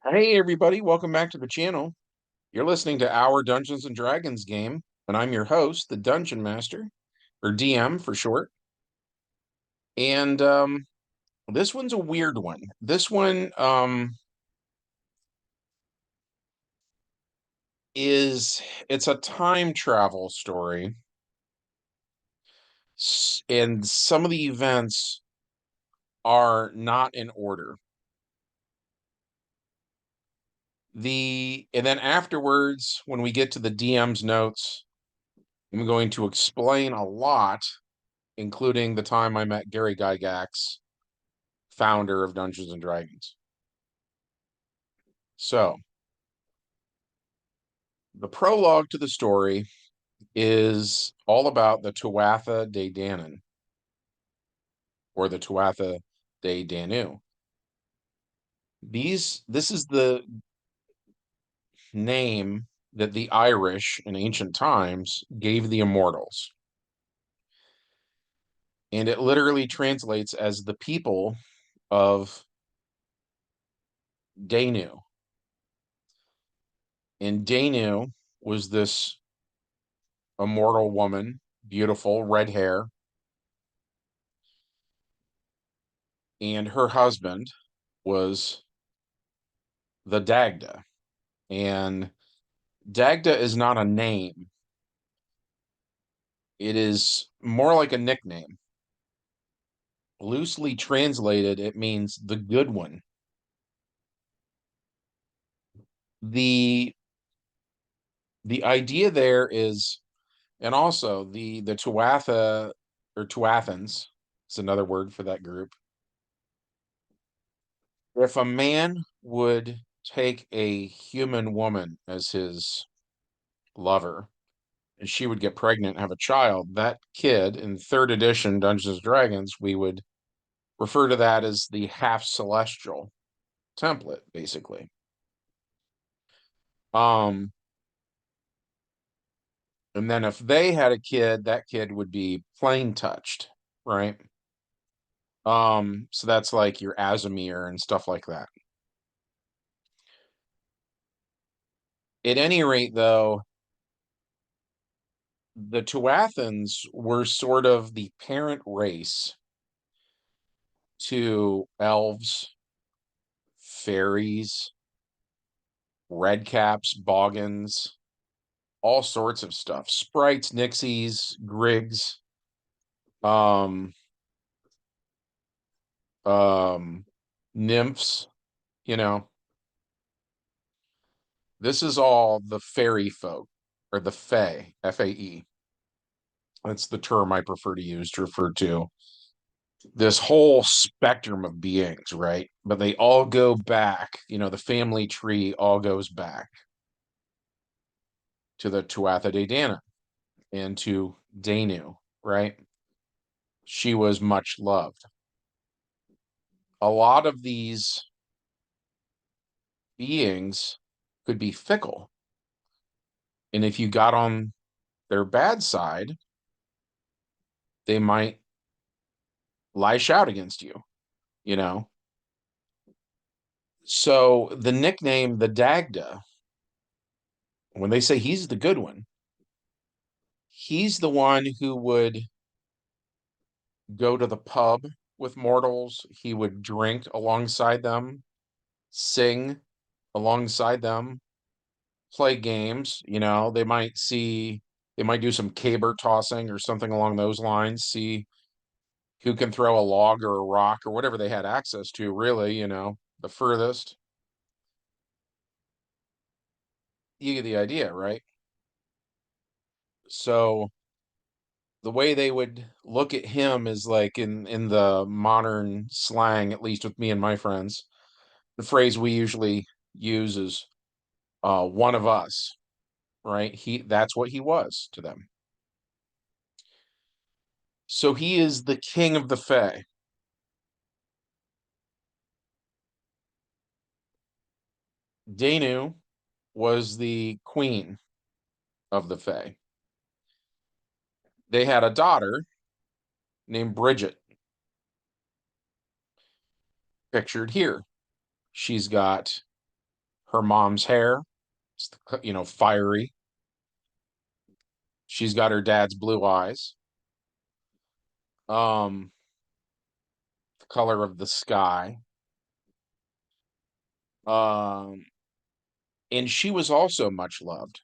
Hey everybody, welcome back to the channel. You're listening to our Dungeons and Dragons game, and I'm your host, the Dungeon Master, or DM for short. And this one's a weird one. This one is it's a time travel story, and some of the events are not in order. And then afterwards, when we get to the DM's notes, I'm going to explain a lot, including the time I met Gary Gygax, founder of Dungeons and Dragons. So, the prologue to the story is all about the Tuatha De Danann, or the Tuatha De Danu. This is the name that the Irish in ancient times gave the immortals. And it literally translates as the people of Danu. And Danu was this immortal woman, beautiful, red hair, and her husband was the Dagda. And Dagda is not a name, it is more like a nickname. Loosely translated, it means the good one. The the idea there is, and also the Tuatha or Tuathans is another word for that group. If a man would take a human woman as his lover, and she would get pregnant and have a child, that kid in third edition Dungeons and Dragons, we would refer to that as the half celestial template, basically. Um, and then if they had a kid, that kid would be plane touched, right? So that's like your Azamir and stuff like that. At any rate, though, the Tuathans were sort of the parent race to elves, fairies, redcaps, boggans, all sorts of stuff. Sprites, nixies, grigs, um, um, nymphs, you know. This is all the fairy folk, or the fae, F-A-E. That's the term I prefer to use to refer to this whole spectrum of beings, right? But they all go back, the family tree all goes back to the Tuatha De Danann and to Danu, right? She was much loved. A lot of these beings could be fickle. And if you got on their bad side, they might lash out against you, you know? So the nickname, the Dagda, when they say he's the good one, he's the one who would go to the pub with mortals. He would drink alongside them, sing alongside them, play games. They might do some caber tossing or something along those lines, see who can throw a log or a rock or whatever they had access to, really, the furthest. You get the idea, right? So the way they would look at him is like in the modern slang, at least with me and my friends, the phrase we usually use is one of us, right? That's what he was to them. So he is the king of the Fae. Danu was the queen of the Fae. They had a daughter named Bridget, pictured here. She's got Her mom's hair, it's fiery. She's got her dad's blue eyes. Um, the color of the sky. Um, and she was also much loved.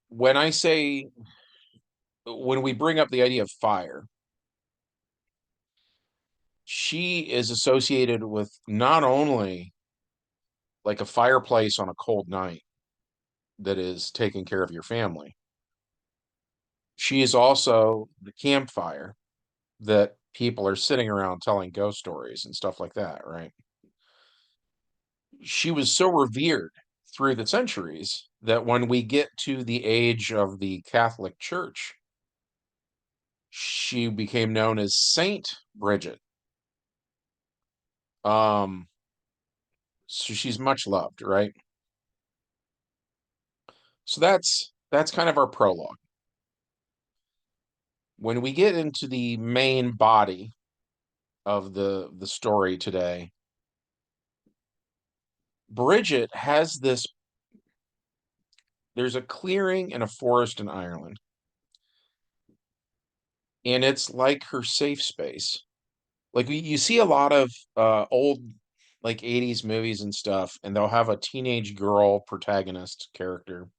When I say, when we bring up the idea of fire, she is associated with not only like a fireplace on a cold night that is taking care of your family, she is also the campfire that people are sitting around telling ghost stories and stuff like that, right? She was so revered through the centuries that when we get to the age of the Catholic Church, she became known as Saint Bridget. Um, so she's much loved, right? So that's kind of our prologue. When we get into the main body of the story today, Bridget has this, there's a clearing in a forest in Ireland, and it's like her safe space. Like you see a lot of old like 80s movies and stuff, and they'll have a teenage girl protagonist character.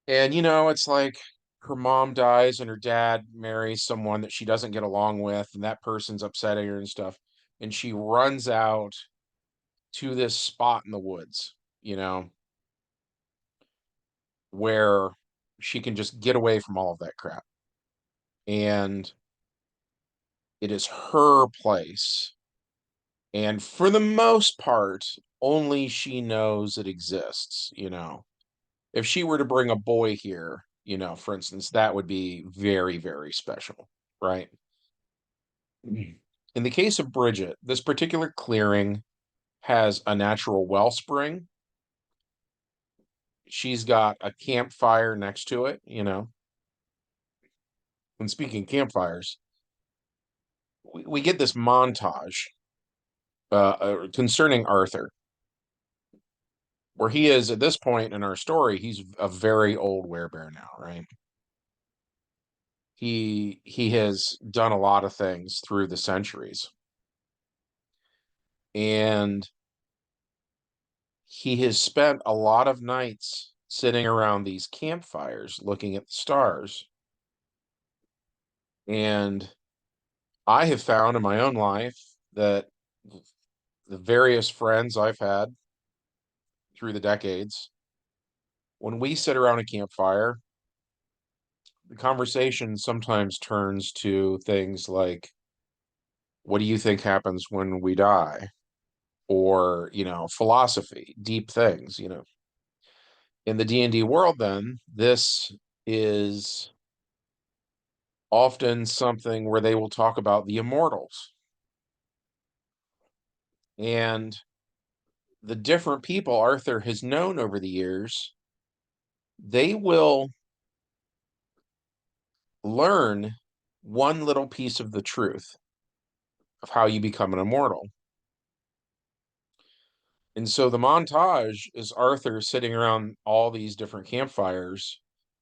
And it's like her mom dies and her dad marries someone that she doesn't get along with, and that person's upsetting her and stuff. And she runs out to this spot in the woods, you know, where she can just get away from all of that crap. And it is her place. And for the most part, only she knows it exists, If she were to bring a boy here, for instance, that would be very, very special, right? Mhm. In the case of Bridget, this particular clearing has a natural wellspring. She's got a campfire next to it. And speaking of campfires, we get this montage concerning Arthur, where he is at this point in our story, he's a very old werebear now, right? He has done a lot of things through the centuries, and he has spent a lot of nights sitting around these campfires looking at the stars. And I have found in my own life that the various friends I've had through the decades, when we sit around a campfire, the conversation sometimes turns to things like, what do you think happens when we die? Or, philosophy, deep things. In the D&D world, then, this is often something where they will talk about the immortals and the different people Arthur has known over the years. They will learn one little piece of the truth of how you become an immortal. And so the montage is Arthur sitting around all these different campfires,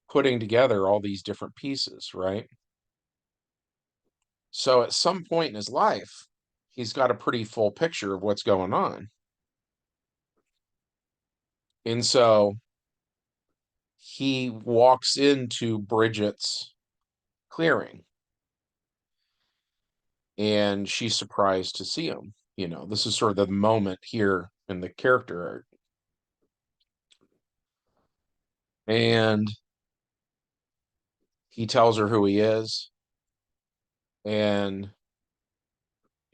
putting together all these different pieces, right? So at some point in his life, he's got a pretty full picture of what's going on. And so he walks into Bridget's clearing, and she's surprised to see him. This is sort of the moment here in the character art. And he tells her who he is, and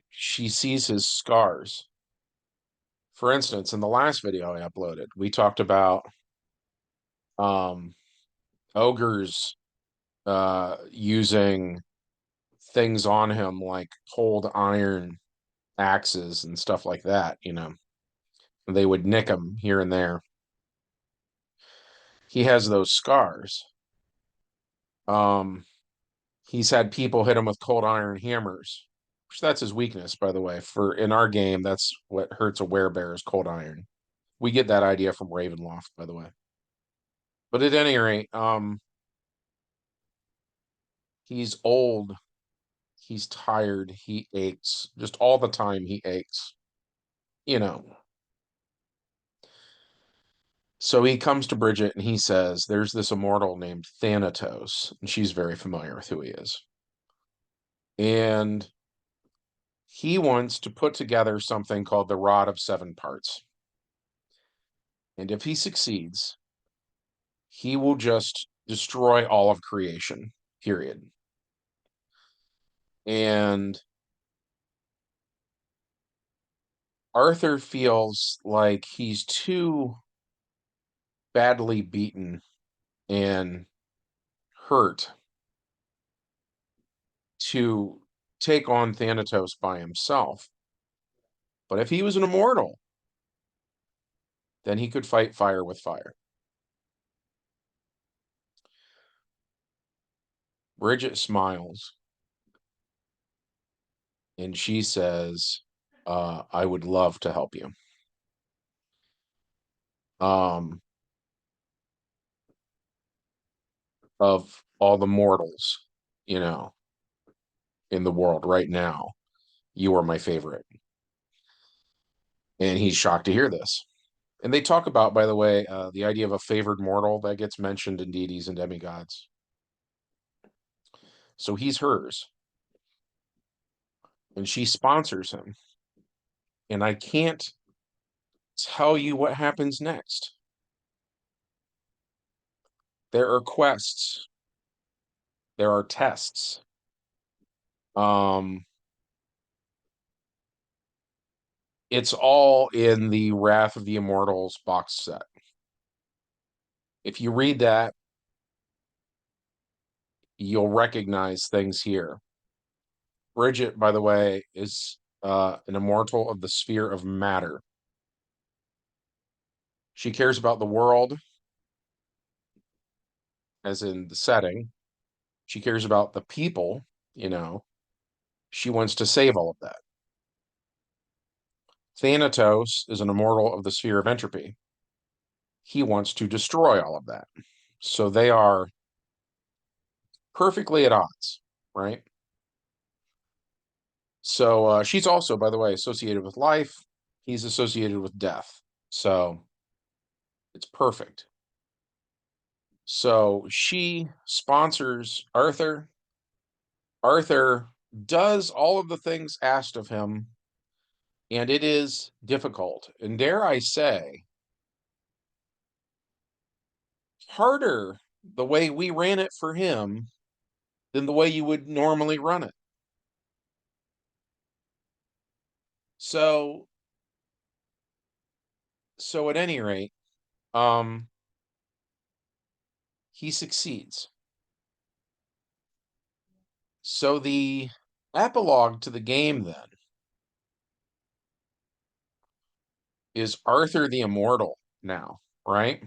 she sees his scars. For instance, in the last video I uploaded, we talked about um, ogres using things on him like cold iron axes and stuff like that. They would nick him here and there. He has those scars. Um, he's had people hit him with cold iron hammers, That's his weakness, by the way. For in our game, that's what hurts a werebear is cold iron. We get that idea from Ravenloft, by the way. But at any rate, he's old, he's tired, he aches. Just all the time he aches. You know. So he comes to Bridget and he says, there's this immortal named Thanatos, and she's very familiar with who he is. And he wants to put together something called the Rod of Seven Parts. And if he succeeds, he will just destroy all of creation, period. And Arthur feels like he's too badly beaten and hurt to take on Thanatos by himself. But if he was an immortal, then he could fight fire with fire. Bridget smiles and she says, I would love to help you. Um, of all the mortals, you know, in the world right now, you are my favorite. And he's shocked to hear this. And they talk about, by the way, the idea of a favored mortal that gets mentioned in deities and demigods. So he's hers. And she sponsors him. And I can't tell you what happens next. There are quests. There are tests. Um, it's all in the Wrath of the Immortals box set. If you read that, you'll recognize things here. Bridget, by the way, is an immortal of the sphere of matter. She cares about the world, as in the setting. She cares about the people, you know. She wants to save all of that. Thanatos is an immortal of the sphere of entropy. He wants to destroy all of that. So they are perfectly at odds, right? So she's also, by the way, associated with life. He's associated with death. So it's perfect. So she sponsors Arthur. Arthur does all of the things asked of him, and it is difficult. And dare I say, harder the way we ran it for him than the way you would normally run it. So, so at any rate, um, he succeeds. So the epilogue to the game then is Arthur the Immortal now, right?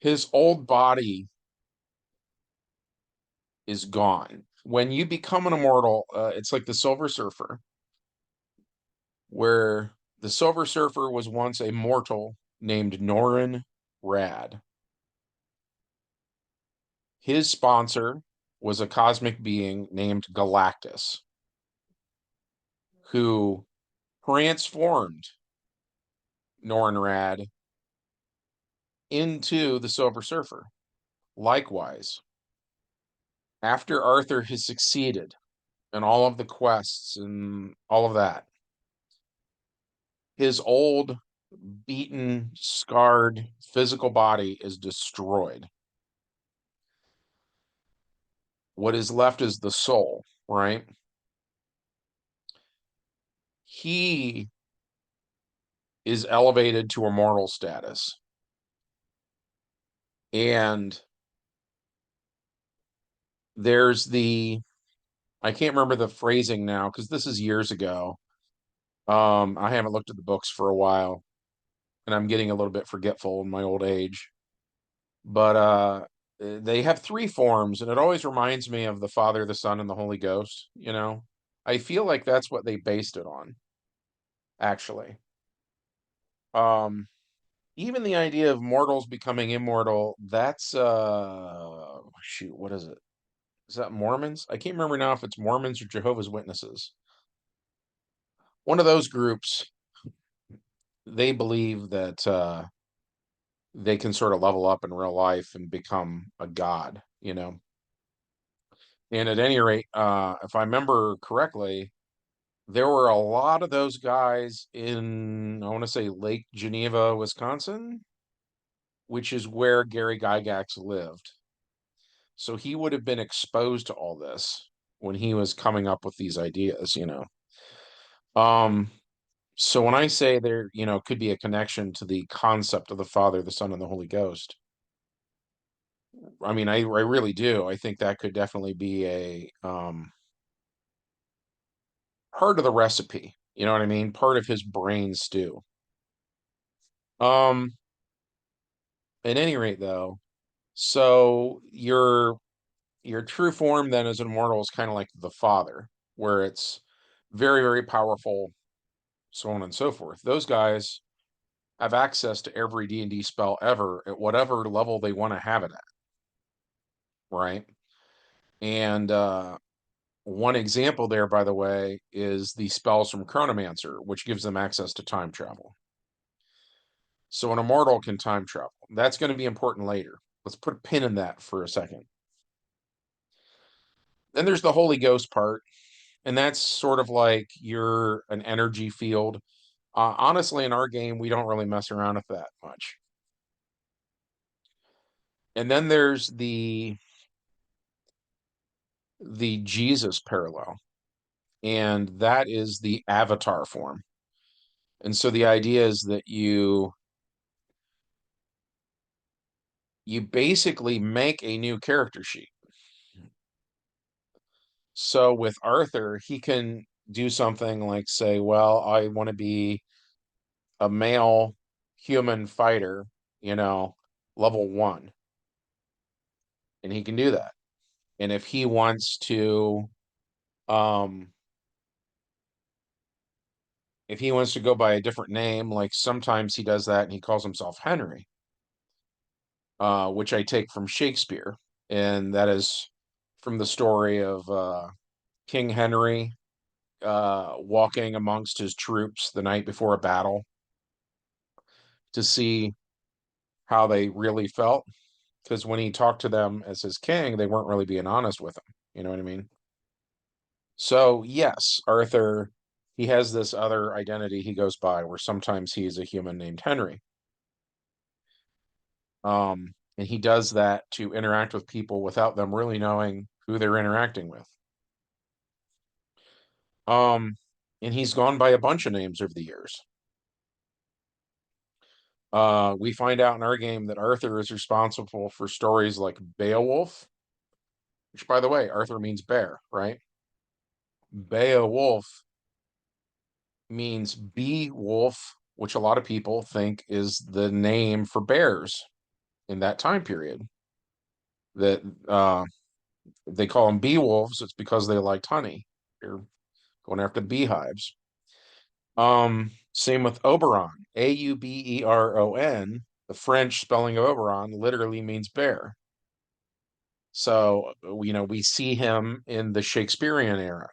His old body is gone. When you become an immortal, it's like the Silver Surfer, where the Silver Surfer was once a mortal named Norrin Rad. His sponsor was a cosmic being named Galactus, who transformed Norrin Rad into the Silver Surfer. Likewise, after Arthur has succeeded in all of the quests and all of that, his old, beaten, scarred physical body is destroyed. What is left is the soul, right? He is elevated to immortal status. And there's I can't remember the phrasing now because this is years ago. I haven't looked at the books for a while, and I'm getting a little bit forgetful in my old age. But they have three forms, and it always reminds me of the Father, the Son, and the Holy Ghost, you know. I feel like that's what they based it on, actually. Um, Even the idea of mortals becoming immortal, that's shoot, what is it? Is that Mormons? I can't remember now if it's Mormons or Jehovah's Witnesses. One of those groups, they believe that they can sort of level up in real life and become a god, you know. And at any rate, if I remember correctly, there were a lot of those guys in, I want to say Lake Geneva, Wisconsin, which is where Gary Gygax lived. So he would have been exposed to all this when he was coming up with these ideas, you know. Um, so when I say there, could be a connection to the concept of the Father, the Son, and the Holy Ghost, I mean, I really do. I think that could definitely be a part of the recipe. You know what I mean? Part of his brain stew. Um, at any rate, though, so your true form then as an immortal is kind of like the Father, where it's very, very powerful, so on and so forth. Those guys have access to every D&D spell ever at whatever level they want to have it at, right? And one example there, by the way, is the spells from Chronomancer, which gives them access to time travel. So an immortal can time travel. That's going to be important later. Let's put a pin in that for a second. Then there's the Holy Ghost part, and that's sort of like you're an energy field. Honestly, in our game, we don't really mess around with that much. And then there's the Jesus parallel, and that is the avatar form. And so the idea is that you basically make a new character sheet. So with Arthur, he can do something like say, well, I want to be a male human fighter, you know, level 1. And he can do that. And if he wants to um if he wants to go by a different name, like sometimes he does that and he calls himself Henry, which I take from Shakespeare. And that is from the story of King Henry walking amongst his troops the night before a battle to see how they really felt. Because when he talked to them as his king, they weren't really being honest with him. You know what I mean? So, yes, Arthur, he has this other identity he goes by where sometimes he's a human named Henry. And he does that to interact with people without them really knowing who they're interacting with. Um, and he's gone by a bunch of names over the years. We find out in our game that Arthur is responsible for stories like Beowulf, which, by the way, Arthur means bear, right? Beowulf means bee wolf, which a lot of people think is the name for bears in that time period. That they call them bee wolves. It's because they liked honey. They're going after beehives. Same with Oberon, Auberon. The French spelling of Oberon literally means bear. So, we see him in the Shakespearean era.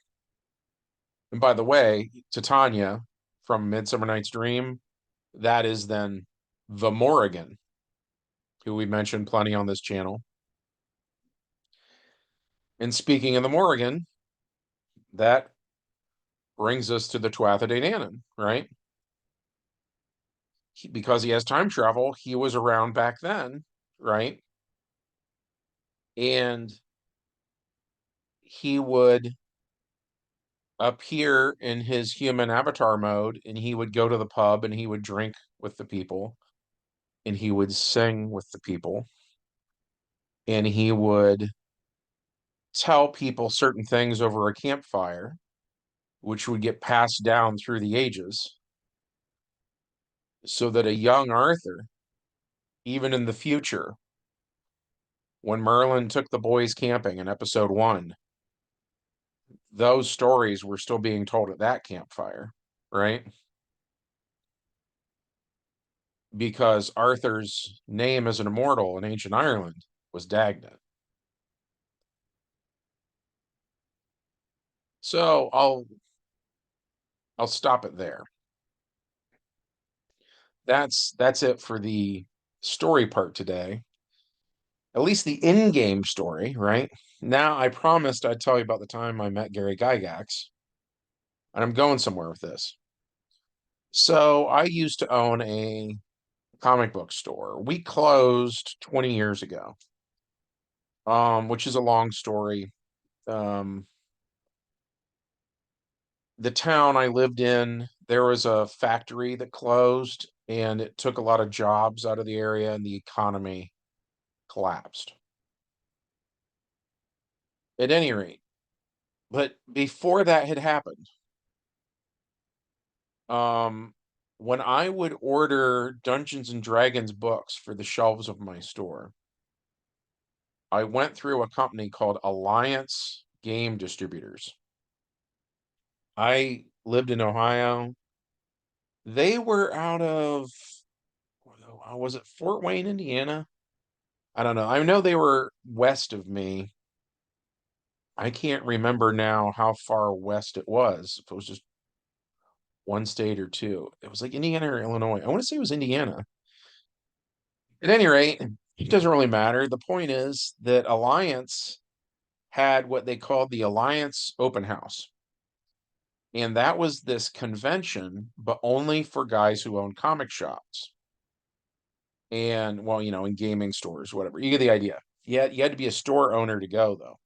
And by the way, Titania from Midsummer Night's Dream, that is then the Morrigan, who we mentioned plenty on this channel. And speaking of the Morrigan, that brings us to the Tuatha De Danann, right? Because he has time travel, he was around back then, right? And he would appear in his human avatar mode and he would go to the pub and he would drink with the people and he would sing with the people and he would tell people certain things over a campfire, which would get passed down through the ages, so that a young Arthur, even in the future, when Merlin took the boys camping in episode 1, those stories were still being told at that campfire, right? Because Arthur's name as an immortal in ancient Ireland was Dagda. So I'll stop it there. That's it for the story part today. At least the in-game story, right? Now I promised I'd tell you about the time I met Gary Gygax, and I'm going somewhere with this. So I used to own a comic book store. We closed 20 years ago, which is a long story. Um, the town I lived in, there was a factory that closed, and it took a lot of jobs out of the area, and the economy collapsed. At any rate, but before that had happened, um, when I would order Dungeons and Dragons books for the shelves of my store, I went through a company called Alliance Game Distributors. I lived in Ohio. They were out of, was it Fort Wayne, Indiana? I don't know. I know they were west of me. I can't remember now how far west it was. If it was just one state or two. It was like Indiana or Illinois. I want to say it was Indiana. At any rate, it doesn't really matter. The point is that Alliance had what they called the Alliance Open House. And that was this convention, but only for guys who own comic shops. And well, in gaming stores, whatever. You get the idea. Yeah, you had to be a store owner to go though.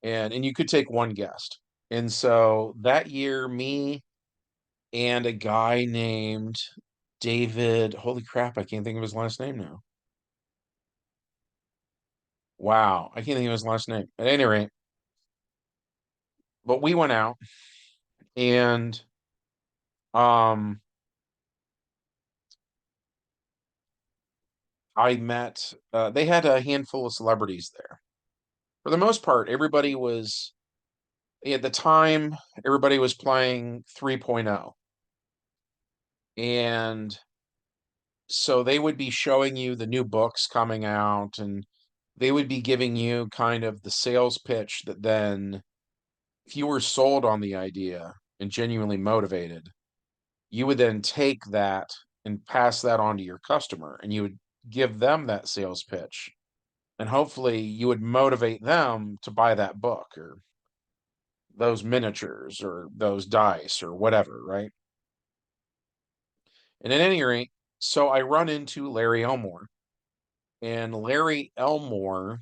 And you could take one guest. And so that year, me and a guy named David, holy crap, I can't think of his last name now. Wow, I can't think of his last name. At any rate, but we went out and um I met they had a handful of celebrities there. For the most part, everybody was at the time, everybody was playing 3.0. And so they would be showing you the new books coming out, and they would be giving you kind of the sales pitch that then, if you were sold on the idea and genuinely motivated, you would then take that and pass that on to your customer, and you would give them that sales pitch. And hopefully you would motivate them to buy that book or those miniatures or those dice or whatever, right? And at any rate, so I run into Larry Elmore, and Larry Elmore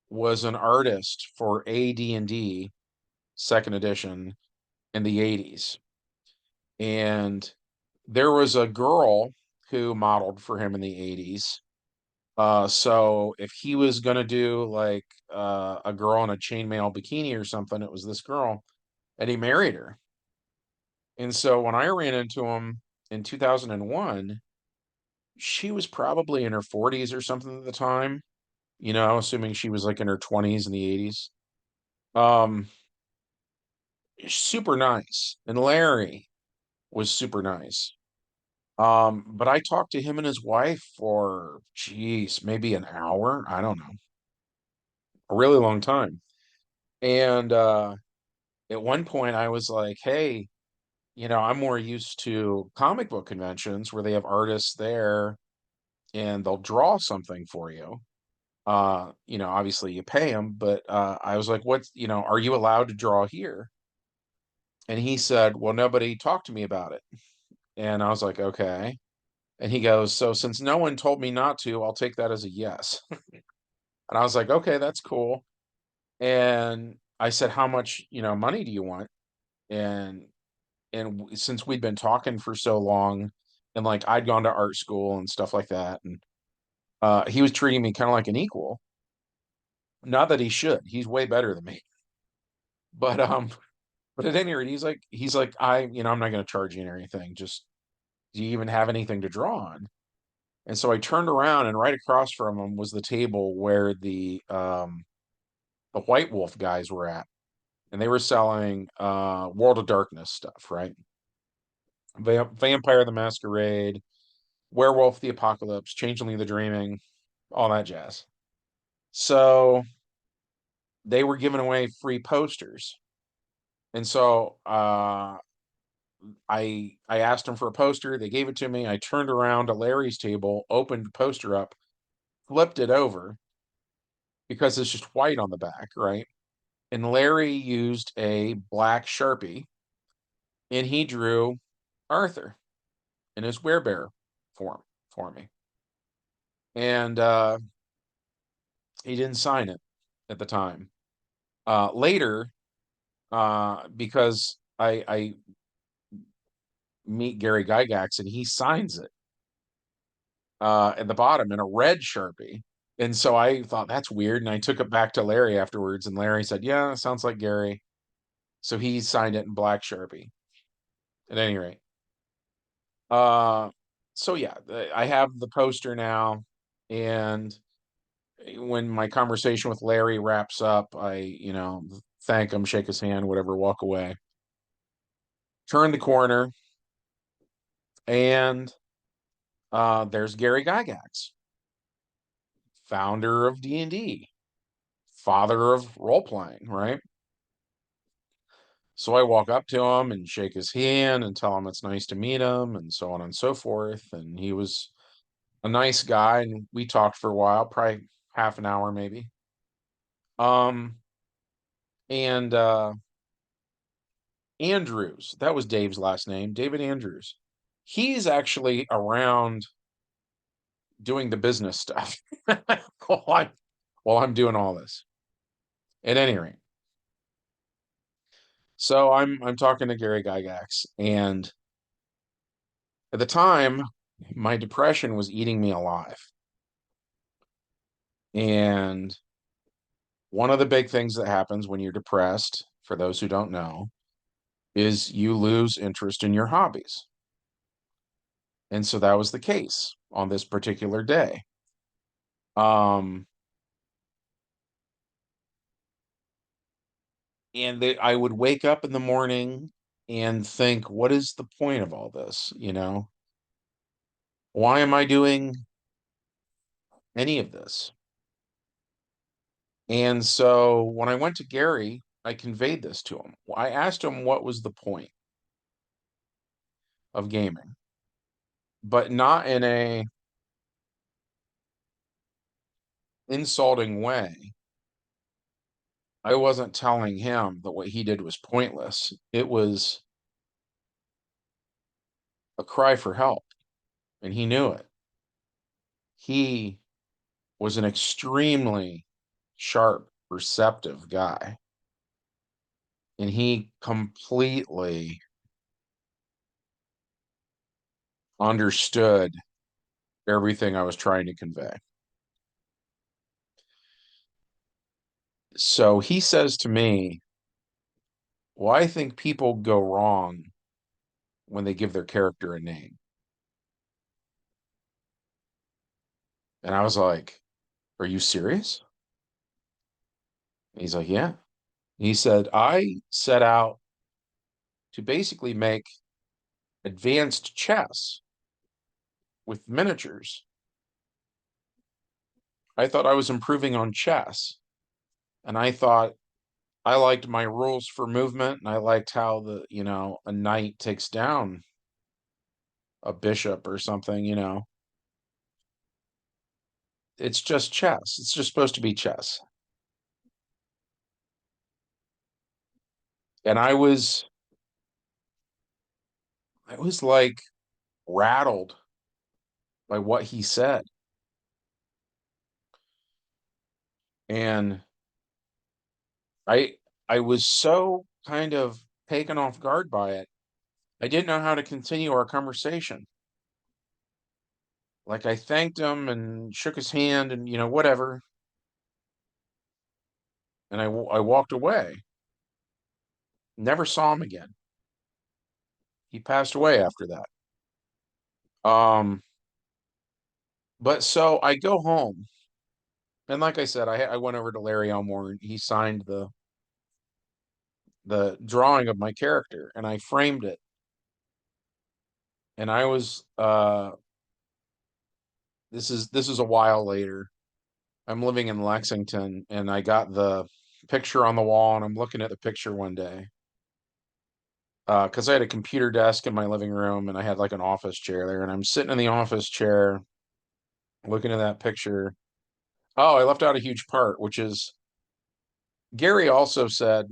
was an artist for AD&D second edition in the 80s. And there was a girl who modeled for him in the 80s. So if he was gonna do like a girl in a chainmail bikini or something, it was this girl, and he married her. And so when I ran into him in 2001, she was probably in her 40s or something at the time, assuming she was like in her 20s in the 80s. Um, Super nice. And Larry was super nice. But I talked to him and his wife for, geez, maybe an hour. I don't know, a really long time. And at one point I was like, hey, I'm more used to comic book conventions where they have artists there and they'll draw something for you. Obviously you pay them, but I was like, are you allowed to draw here? And he said, well, nobody talked to me about it. And I was like, okay. And he goes, so since no one told me not to, I'll take that as a yes. And I was like, okay, that's cool. And I said, how much, money do you want? And since we'd been talking for so long, and like I'd gone to art school and stuff like that, and he was treating me kind of like an equal. Not that he should. He's way better than me. But but at any rate, he's like, I'm not going to charge you anything. Just, do you even have anything to draw on? And so I turned around, and right across from him was the table where the the White Wolf guys were at, and they were selling World of Darkness stuff, right? Vampire the Masquerade, Werewolf the Apocalypse, Changeling the Dreaming, all that jazz. So they were giving away free posters. And so I asked them for a poster. They gave it to me. I turned around to Larry's table, opened the poster up, flipped it over because it's just white on the back, right? And Larry used a black Sharpie and he drew Arthur in his werebear form for me. And he didn't sign it at the time. Later, because I meet Gary Gygax and he signs it at the bottom in a red Sharpie. And so I thought that's weird. And I took it back to Larry afterwards. And Larry said, yeah, sounds like Gary. So he signed it in black Sharpie. At any rate. Uh, so yeah, I have the poster now. And when my conversation with Larry wraps up, thank him, shake his hand, whatever, walk away. Turn the corner, and there's Gary Gygax, founder of D&D, father of role playing, right? So I walk up to him and shake his hand and tell him it's nice to meet him and so on and so forth. And he was a nice guy, and we talked for a while, probably half an hour maybe. Um, and Andrews, that was Dave's last name, David Andrews. He's actually around doing the business stuff while I'm doing all this. At any rate, so I'm talking to Gary Gygax, and at the time, my depression was eating me alive. And one of the big things that happens when you're depressed, for those who don't know, is you lose interest in your hobbies. And so that was the case on this particular day. Um, and I would wake up in the morning and think, what is the point of all this? Why am I doing any of this? And so when I went to Gary, I conveyed this to him. I asked him what was the point of gaming, but not in a insulting way. I wasn't telling him that what he did was pointless. It was a cry for help, and he knew it. He was an extremely sharp, receptive guy, and he completely understood everything I was trying to convey. So he says to me, well, I think people go wrong when they give their character a name. And I was like, are you serious? And he's like, yeah. He said, I set out to basically make advanced chess with miniatures. I thought I was improving on chess. And I thought I liked my rules for movement, and I liked how a knight takes down a bishop or something. It's just chess. It's just supposed to be chess. And I was like rattled by what he said. And I I was so kind of taken off guard by it. I didn't know how to continue our conversation. Like I thanked him and shook his hand and whatever, and I walked away. Never saw him again. He passed away after that. Um, but so I go home And like I said, I went over to Larry Elmore and he signed the drawing of my character and I framed it. And I was this is a while later. I'm living in Lexington and I got the picture on the wall and I'm looking at the picture one day. Because I had a computer desk in my living room and I had like an office chair there and I'm sitting in the office chair looking at that picture. Oh, I left out a huge part, which is Gary also said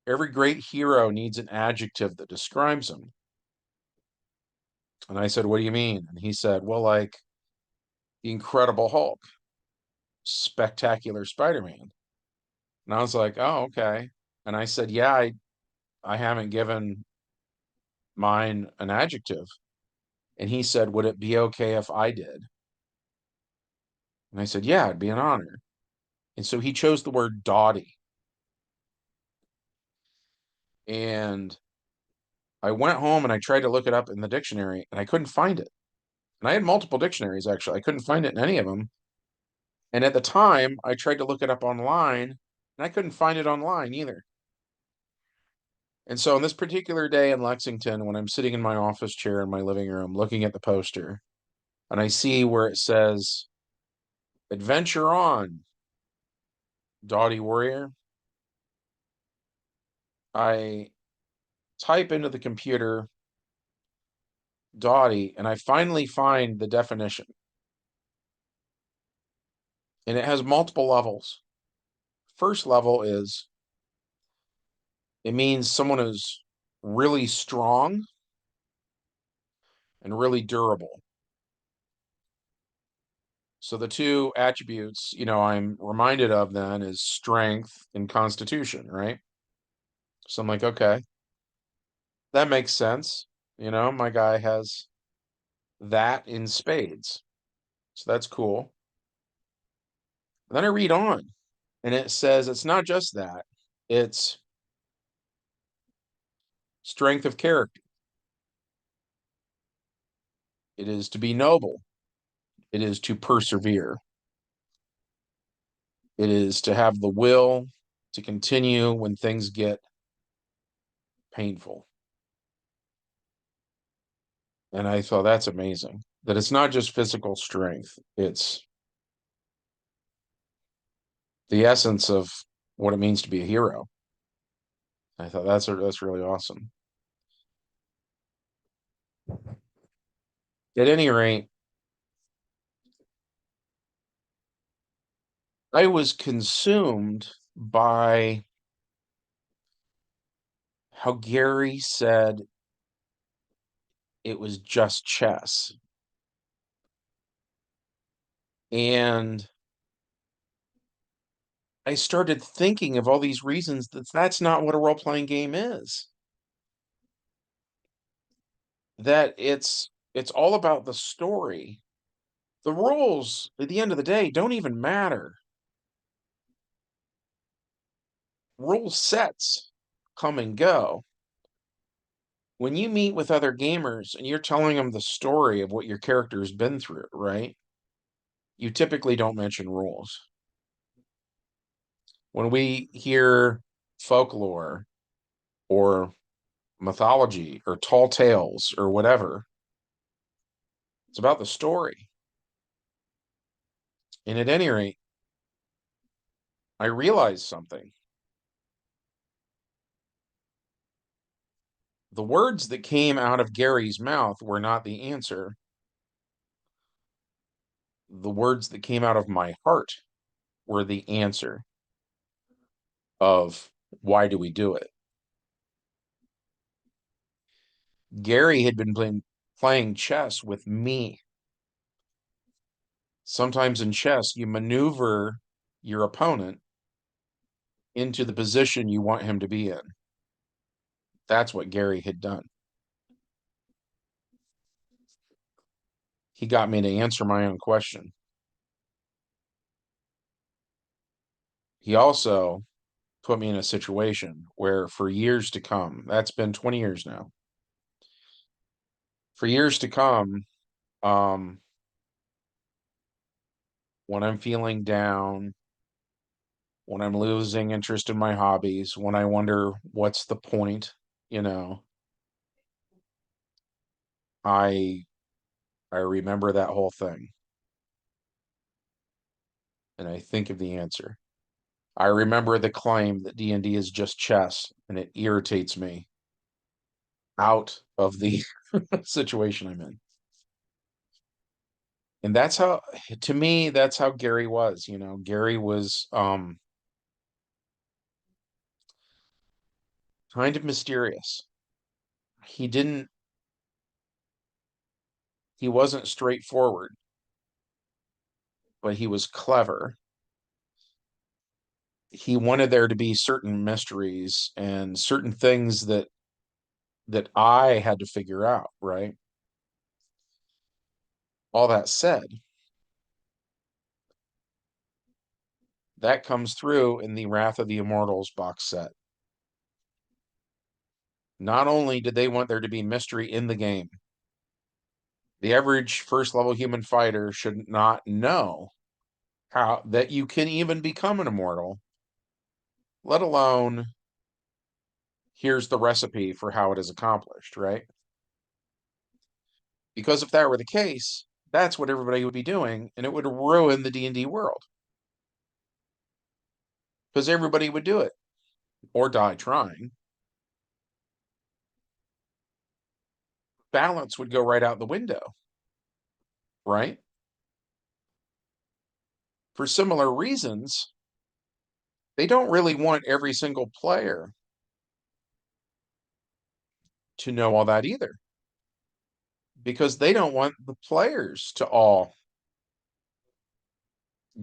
every great hero needs an adjective that describes him. And I said, what do you mean? And he said, well, like the Incredible Hulk, spectacular Spider-Man. And I was like, oh, okay. And I said, yeah, I haven't given mine an adjective. And he said, would it be okay if I did? And I said, yeah, it'd be an honor. And so he chose the word dotty. And I went home and I tried to look it up in the dictionary and I couldn't find it. And I had multiple dictionaries actually. I couldn't find it in any of them. And at the time, I tried to look it up online and I couldn't find it online either. And so on this particular day in Lexington, when I'm sitting in my office chair in my living room looking at the poster, and I see where it says Adventure On, Doughty Warrior, I type into the computer Doughty and I finally find the definition. And it has multiple levels. First level is it means someone who's really strong and really durable. So the two attributes, I'm reminded of then is strength and constitution, right? So I'm like, okay, that makes sense. My guy has that in spades. So that's cool. And then I read on and it says it's not just that, it's strength of character. It is to be noble. It is to persevere. It is to have the will to continue when things get painful. And I thought that's amazing that it's not just physical strength, it's the essence of what it means to be a hero. I thought that's really awesome. At any rate, I was consumed by how Gary said it was just chess. And I started thinking of all these reasons that that's not what a role-playing game is. That it's all about the story. The rules at the end of the day don't even matter. Rule sets come and go. When you meet with other gamers and you're telling them the story of what your character has been through, right? You typically don't mention rules. When we hear folklore or mythology or tall tales or whatever, it's about the story. And at any rate, I realized something. The words that came out of Gary's mouth were not the answer. The words that came out of my heart were the answer of why do we do it? Gary had been playing chess with me. Sometimes in chess, you maneuver your opponent into the position you want him to be in. That's what Gary had done. He got me to answer my own question. He also put me in a situation where for years to come, that's been 20 years now. For years to come, um, when I'm feeling down, when I'm losing interest in my hobbies, when I wonder what's the point, you know, I I remember that whole thing and I think of the answer. I remember the claim that D&D is just chess and it irritates me out of the situation I'm in. And that's how, to me, that's how Gary was, you know. Gary was kind of mysterious. He didn't he wasn't straightforward, but he was clever. He wanted there to be certain mysteries and certain things that I had to figure out, right? All that said, that comes through in the Wrath of the Immortals box set. Not only did they want there to be mystery in the game, the average first level human fighter should not know how that you can even become an immortal, let alone here's the recipe for how it is accomplished, right? Because if that were the case, that's what everybody would be doing, and it would ruin the D&D world. Because everybody would do it or die trying. Balance would go right out the window, right? For similar reasons, they don't really want every single player to know all that either. Because they don't want the players to all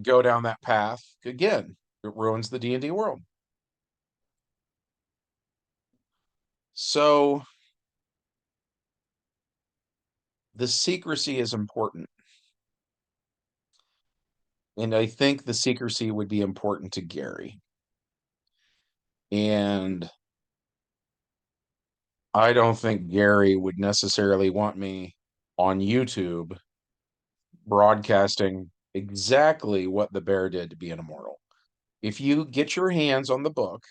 go down that path again. It ruins the D&D world. So the secrecy is important. And I think the secrecy would be important to Gary. And I don't think Gary would necessarily want me on YouTube broadcasting exactly what the bear did to be an immortal. If you get your hands on the book,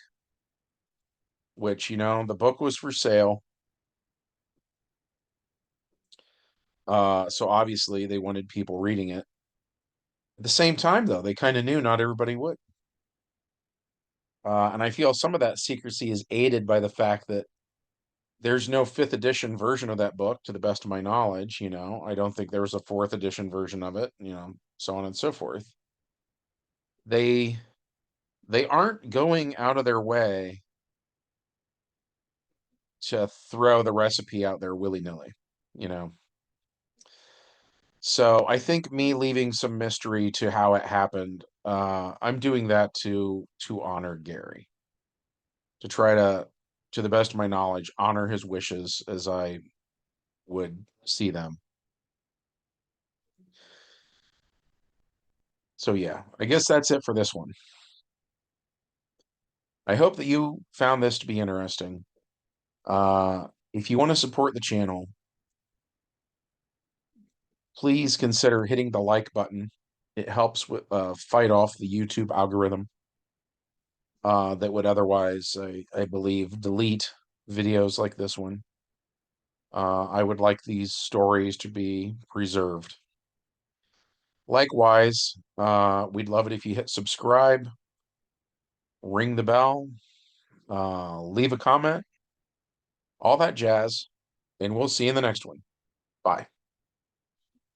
which, you know, the book was for sale. So obviously they wanted people reading it. At the same time, though, they kind of knew not everybody would. And I feel some of that secrecy is aided by the fact that there's no fifth edition version of that book, to the best of my knowledge. You know, I don't think there was a fourth edition version of it, you know, so on and so forth. They they aren't going out of their way to throw the recipe out there willy-nilly, you know. So I think me leaving some mystery to how it happened, I'm doing that to honor Gary, to try to the best of my knowledge, honor his wishes as I would see them. So yeah, I guess that's it for this one. I hope that you found this to be interesting. If you want to support the channel, please consider hitting the like button. It helps with fight off the YouTube algorithm that would otherwise, I believe, delete videos like this one. I would like these stories to be preserved. Likewise, we'd love it if you hit subscribe, ring the bell, leave a comment, all that jazz, and we'll see you in the next one. Bye.